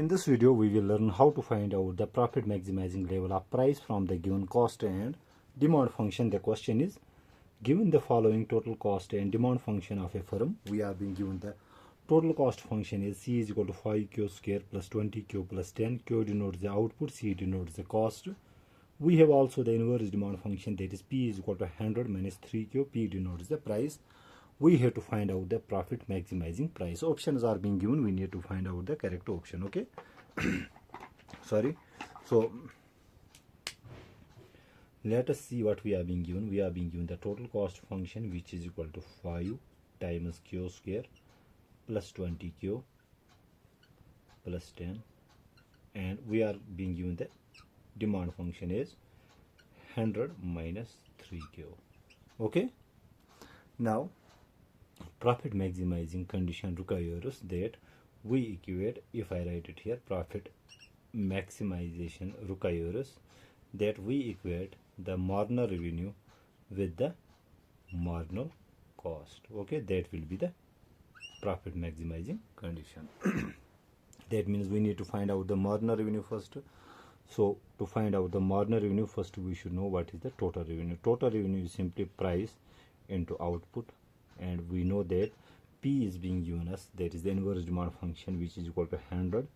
this video, we will learn how to find out the profit maximizing level of price from the given cost and demand function. The question is, given the following total cost and demand function of a firm, we are being given the total cost function is C is equal to 5Q square plus 20Q plus 10. Q denotes the output, C denotes the cost. We have also the inverse demand function, that is P is equal to 100 minus 3Q. P denotes the price. We have to find out the profit maximizing price. Options are being given. We need to find out the correct option. Okay. Sorry. So let us see what we are being given. We are being given the total cost function, which is equal to 5 times Q square plus 20Q plus 10, and we are being given the demand function is 100 minus 3Q. Okay. Now profit maximizing condition requires that we equate, if I write it here, profit maximization requires that we equate the marginal revenue with the marginal cost. Okay, that will be the profit maximizing condition. That means we need to find out the marginal revenue first. So to find out the marginal revenue first, we should know what is the total revenue. Total revenue is simply price into output, and we know that P is being given us, that is the inverse demand function, which is equal to 100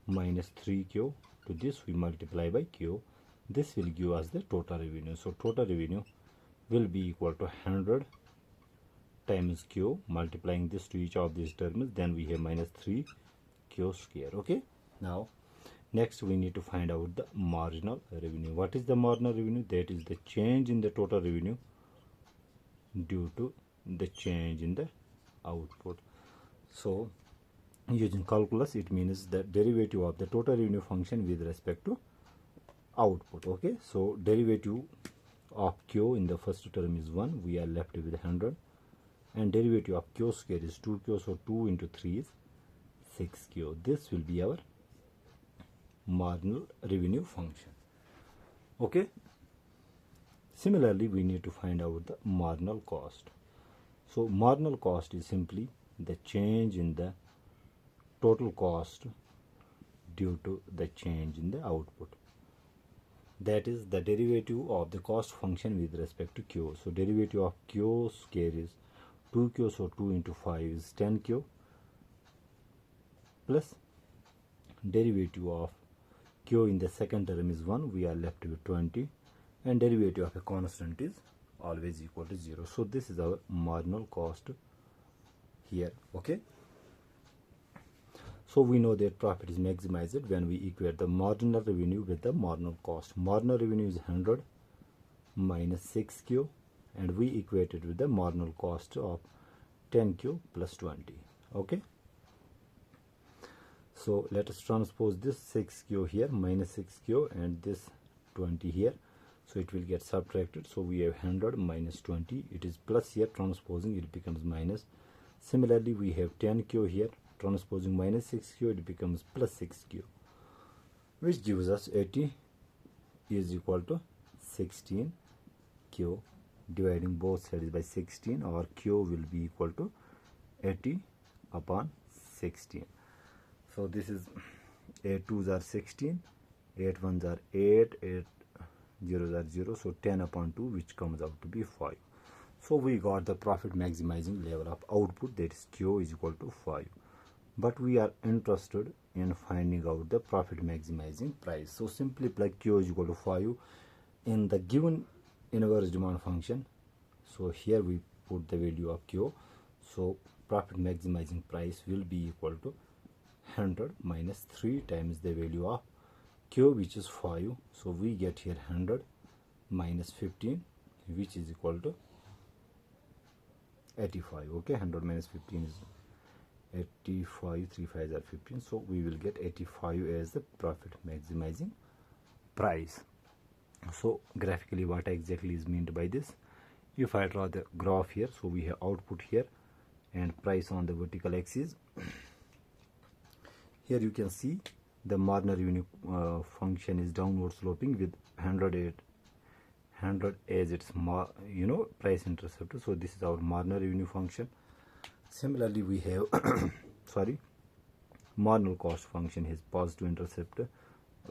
minus 3Q. To this we multiply by Q. This will give us the total revenue. So total revenue will be equal to 100 times Q, multiplying this to each of these terms, then we have minus 3Q square. Okay. Now next we need to find out the marginal revenue. What is the marginal revenue? That is the change in the total revenue due to the change in the output. So using calculus, it means the derivative of the total revenue function with respect to output. Okay, so derivative of Q in the first term is 1, we are left with 100, and derivative of Q square is 2Q, so 2 into 3 is 6Q. This will be our marginal revenue function. Okay. Similarly, we need to find out the marginal cost. So marginal cost is simply the change in the total cost due to the change in the output. That is the derivative of the cost function with respect to Q. So derivative of Q square is 2Q, so 2 into 5 is 10Q, plus derivative of Q in the second term is 1, we are left with 20, and derivative of a constant is always equal to 0. So this is our marginal cost here. Okay. So we know that profit is maximized when we equate the marginal revenue with the marginal cost. Marginal revenue is 100 minus 6Q, and we equate it with the marginal cost of 10Q plus 20. Okay. So let us transpose this 6Q here, minus 6Q, and this 20 here. So it will get subtracted. So we have 100 minus 20. It is plus here, transposing it becomes minus. Similarly, we have 10Q here, transposing minus 6Q, it becomes plus 6Q, which gives us 80 is equal to 16Q. Dividing both sides by 16, our Q will be equal to 80 upon 16. So this is 8 2s are 16, 8 1s are 8, 8 0s are 0, so 10 upon 2, which comes out to be 5. So we got the profit maximizing level of output, that is Q is equal to 5. But we are interested in finding out the profit maximizing price. So simply plug Q is equal to 5 in the given inverse demand function. So here we put the value of Q. So profit maximizing price will be equal to 100 minus 3 times the value of Q, which is 5. So we get here 100 minus 15, which is equal to 85. Okay, 100 minus 15 is 85, 3 5s are 15. So we will get 85 as the profit maximizing price. So graphically, what exactly is meant by this? If I draw the graph here, so we have output here and price on the vertical axis. Here you can see the marginal revenue function is downward sloping with 100 as its price interceptor. So this is our marginal revenue function. Similarly, we have marginal cost function has positive intercept,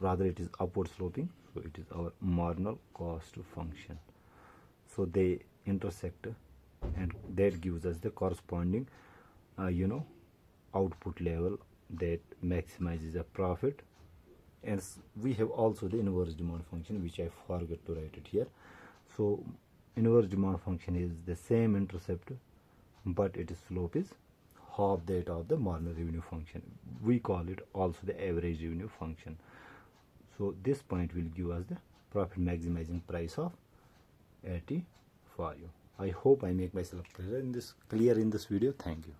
rather it is upward sloping, so it is our marginal cost function. So they intersect, and that gives us the corresponding output level that maximizes the profit. And we have also the inverse demand function, which I forgot to write it here. So inverse demand function is the same intercept, but its slope is half that of the marginal revenue function. We call it also the average revenue function. So this point will give us the profit maximizing price of 85. I hope I make myself clear in this video. Thank you.